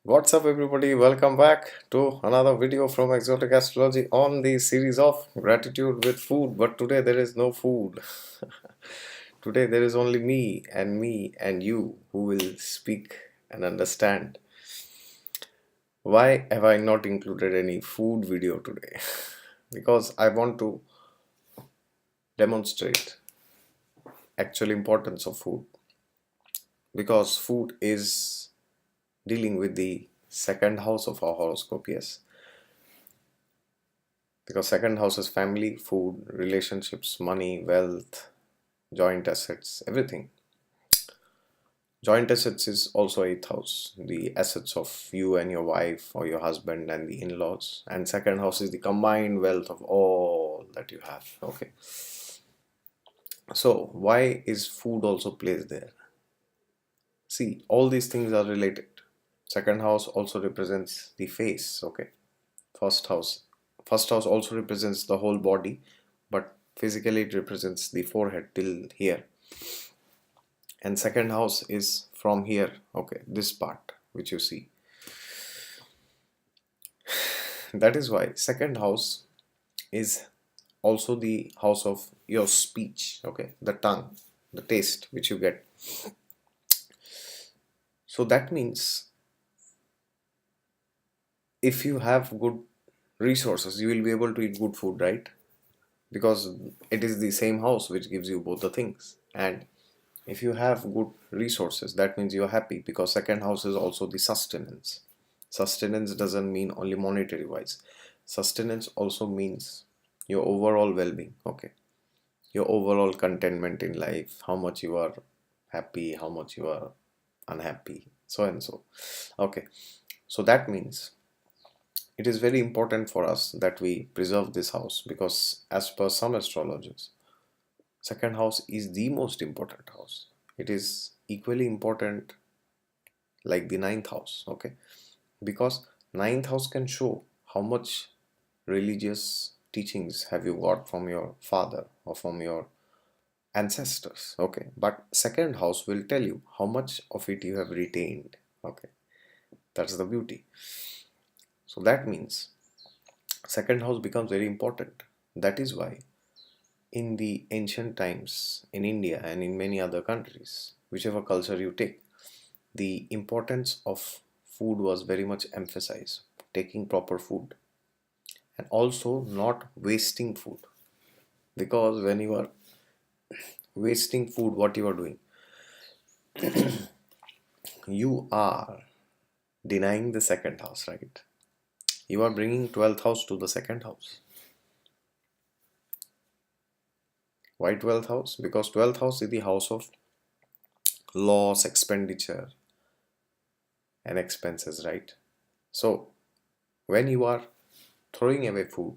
What's up, everybody? Welcome back to another video from Exotic Astrology on the series of gratitude with food. But today there is no food. Today there is only me and you who will speak and understand. Why have I not included any food video today? Because I want to demonstrate actual importance of food. Because food is dealing with the second house of our horoscope, yes. Because second house is family, food, relationships, money, wealth, joint assets, everything. Joint assets is also eighth house, the assets of you and your wife or your husband and the in-laws. And second house is the combined wealth of all that you have. Okay. So why is food also placed there? See, all these things are related. Second house also represents the face. Okay. First house. First house also represents the whole body, but physically it represents the forehead till here. And second house is from here, okay, this part which you see. That is why second house is also the house of your speech, okay, the tongue, the taste which you get. So that means if you have good resources, you will be able to eat good food, right? Because it is the same house which gives you both the things. And if you have good resources, that means you're happy, because second house is also the sustenance. Sustenance doesn't mean only monetary wise. Sustenance also means your overall well-being, okay, your overall contentment in life, how much you are happy, how much you are unhappy, so and so. Okay, so that means it is very important for us that we preserve this house, because as per some astrologers, second house is the most important house. It is equally important like the ninth house, okay, because ninth house can show how much religious teachings have you got from your father or from your ancestors, okay, but second house will tell you how much of it you have retained, okay. That's the beauty. So that means second house becomes very important. That is why in the ancient times in India and in many other countries, whichever culture you take, the importance of food was very much emphasized. Taking proper food and also not wasting food, because when you are wasting food, what you are doing, you are denying the second house, right? You are bringing 12th house to the second house. Why 12th house? Because 12th house is the house of loss, expenditure and expenses, right? So when you are throwing away food,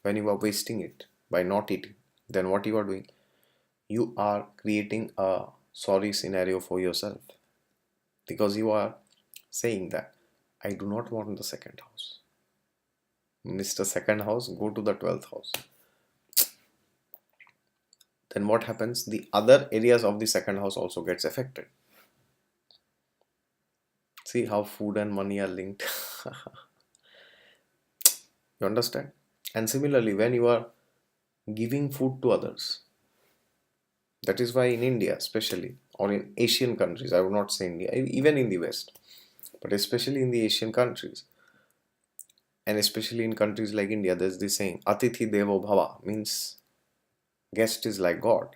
when you are wasting it by not eating, then what you are doing, you are creating a sorry scenario for yourself, because you are saying that I do not want the second house. Mr. Second house, go to the 12th house. Then what happens? The other areas of the second house also gets affected. See how food and money are linked. You understand? And similarly, when you are giving food to others, that is why in India, especially, or in Asian countries, I would not say India, even in the West, but especially in the Asian countries, and especially in countries like India, there's this saying, Atithi Devo Bhava, means guest is like God.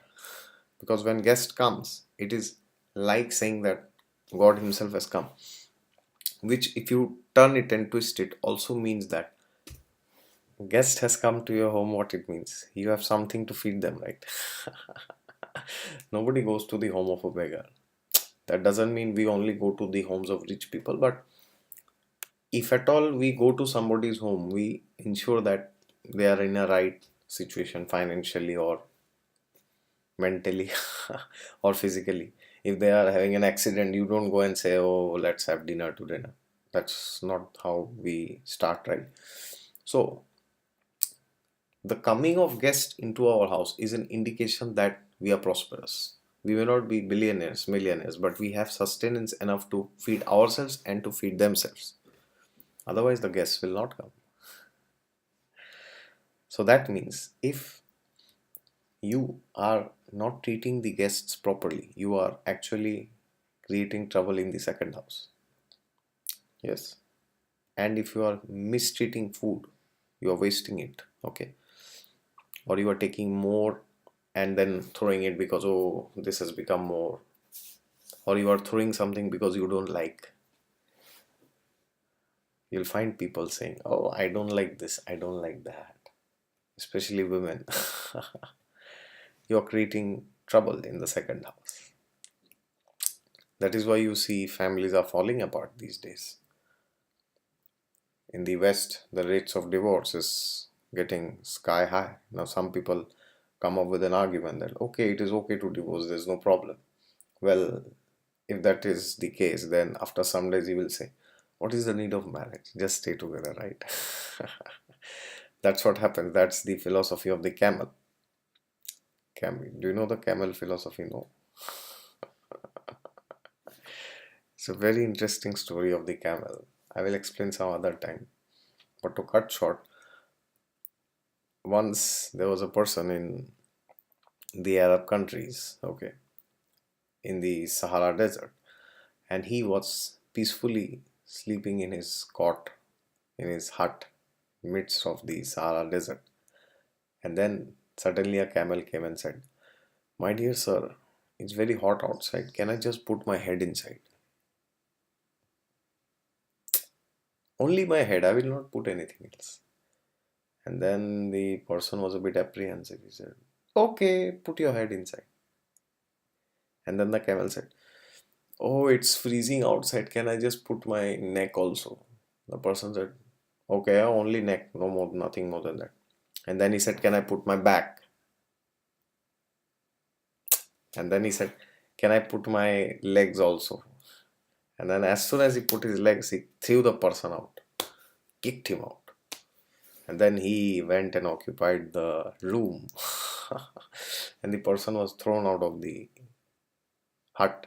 Because when guest comes, it is like saying that God himself has come, which if you turn it and twist it also means that guest has come to your home. What it means, you have something to feed them, right? Nobody goes to the home of a beggar. That doesn't mean we only go to the homes of rich people, but if at all we go to somebody's home, we ensure that they are in a right situation financially or mentally or physically. If they are having an accident, you don't go and say, oh, let's have dinner today. That's not how we start, right? So the coming of guests into our house is an indication that we are prosperous. We may not be billionaires, millionaires, but we have sustenance enough to feed ourselves and to feed themselves. Otherwise, the guests will not come. So that means if you are not treating the guests properly, you are actually creating trouble in the second house. Yes. And if you are mistreating food, you are wasting it. Okay. Or you are taking more and then throwing it because, oh, this has become more. Or you are throwing something because you don't like. You'll find people saying, oh, I don't like this, I don't like that. Especially women. You're creating trouble in the second house. That is why you see families are falling apart these days. In the West, the rates of divorce is getting sky high. Now, some people come up with an argument that, okay, it is okay to divorce, there's no problem. Well, if that is the case, then after some days you will say, what is the need of marriage? Just stay together, right? That's what happens. That's the philosophy of the camel. Camel. Do you know the camel philosophy? No. It's a very interesting story of the camel. I will explain some other time. But to cut short, once there was a person in the Arab countries, okay, in the Sahara Desert, and he was peacefully sleeping in his cot, in his hut, midst of the Sahara Desert. And then suddenly a camel came and said, my dear sir, it's very hot outside. Can I just put my head inside? Only my head, I will not put anything else. And then the person was a bit apprehensive. He said, okay, put your head inside. And then the camel said, oh, it's freezing outside. Can I just put my neck also? The person said, okay, only neck, no more, nothing more than that. And then he said, can I put my back? And then he said, can I put my legs also? And then as soon as he put his legs, he threw the person out, kicked him out. And then he went and occupied the room. And the person was thrown out of the hut.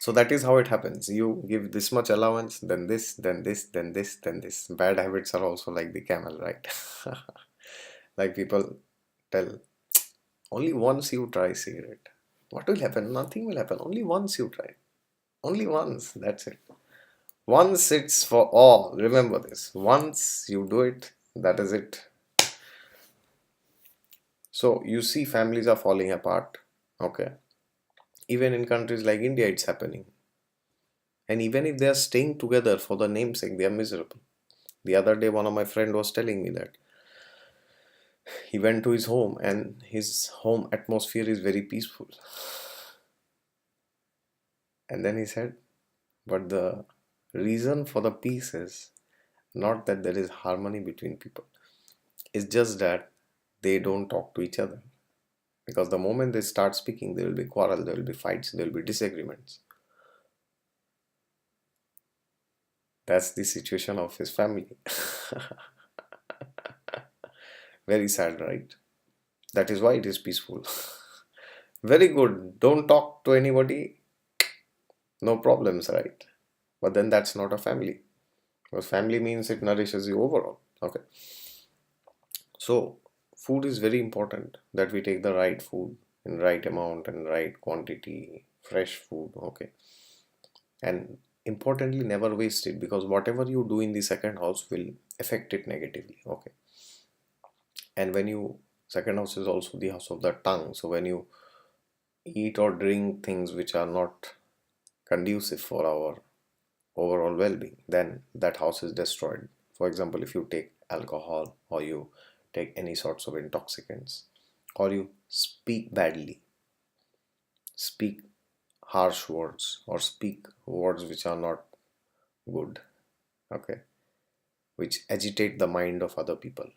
So that is how it happens. You give this much allowance, then this, then this, then this, then this. Bad habits are also like the camel, right? Like people tell, only once you try cigarette. What will happen? Nothing will happen. Only once you try. Only once. That's it. Once it's for all. Remember this. Once you do it, that is it. So you see families are falling apart. Okay. Even in countries like India, it's happening. And even if they are staying together for the namesake, they are miserable. The other day, one of my friend was telling me that he went to his home and his home atmosphere is very peaceful. And then he said, but the reason for the peace is not that there is harmony between people. It's just that they don't talk to each other. Because the moment they start speaking, there will be quarrel, there will be fights, there will be disagreements. That's the situation of his family. Very sad, right? That is why it is peaceful. Very good. Don't talk to anybody. No problems, right? But then that's not a family. Because family means it nourishes you overall. Okay. So food is very important that we take the right food in right amount and right quantity, fresh food. Okay. And importantly, never waste it because whatever you do in the second house will affect it negatively. Okay. And when you second house is also the house of the tongue. So when you eat or drink things which are not conducive for our overall well-being, then that house is destroyed. For example, if you take alcohol or you take any sorts of intoxicants or you speak badly, speak harsh words or speak words which are not good, okay, which agitate the mind of other people.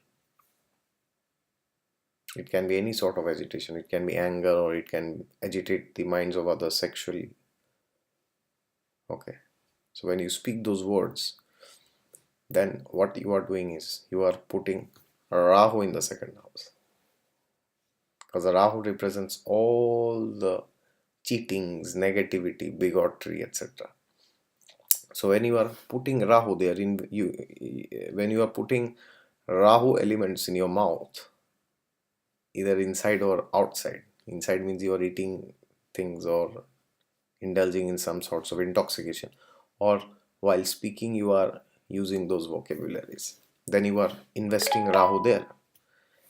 It can be any sort of agitation. It can be anger or it can agitate the minds of others sexually. Okay. So when you speak those words, then what you are doing is you are putting Rahu in the second house. because the Rahu represents all the cheatings, negativity, bigotry, etc. So when you are putting Rahu there in you, when you are putting Rahu elements in your mouth, either inside or outside. Inside means you are eating things or indulging in some sorts of intoxication, or while speaking you are using those vocabularies. Then you are investing Rahu there,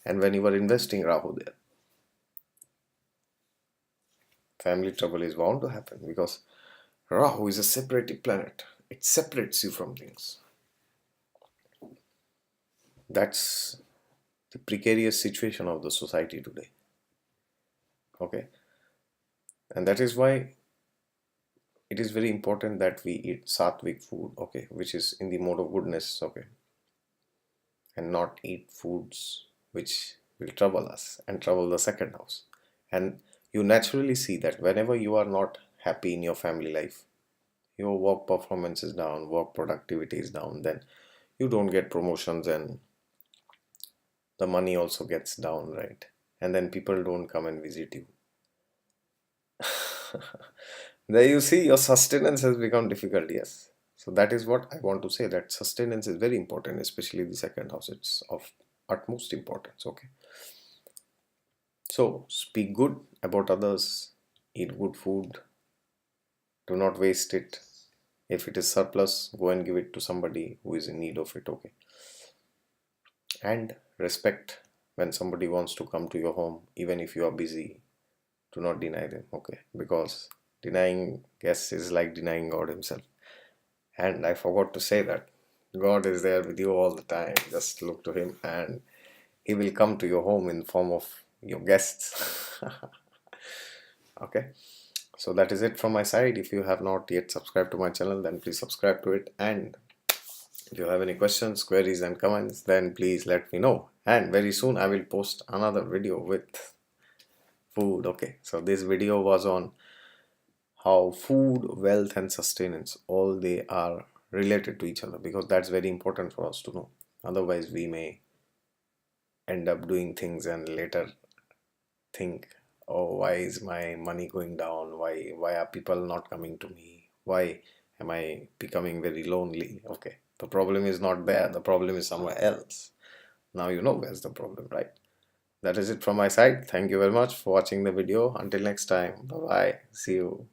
and when you are investing Rahu there, family trouble is bound to happen because Rahu is a separative planet. It separates you from things. That's the precarious situation of the society today. Okay, and that is why it is very important that we eat sattvic food, okay, which is in the mode of goodness, okay, and not eat foods which will trouble us and trouble the second house. And you naturally see that whenever you are not happy in your family life, your work performance is down, work productivity is down, then you don't get promotions and the money also gets down, right? And then people don't come and visit you. There you see your sustenance has become difficult, yes. So that is what I want to say, that sustenance is very important, especially the second house. It's of utmost importance, okay. So speak good about others, eat good food, do not waste it. If it is surplus, go and give it to somebody who is in need of it, okay. And respect when somebody wants to come to your home, even if you are busy, do not deny them, okay, because denying guests is like denying God himself. And I forgot to say that God is there with you all the time. Just look to him and he will come to your home in form of your guests. Okay, so that is it from my side. If you have not yet subscribed to my channel, then please subscribe to it. And if you have any questions, queries and comments, then please let me know. And very soon I will post another video with food. Okay, so this video was on how food, wealth and sustenance, all they are related to each other, because that's very important for us to know. Otherwise we may end up doing things and later think, oh, why is my money going down, why are people not coming to me, why am I becoming very lonely. Okay, the problem is not there, the problem is somewhere else. Now you know where's the problem, right? That is it from my side. Thank you very much for watching the video. Until next time, bye bye, see you.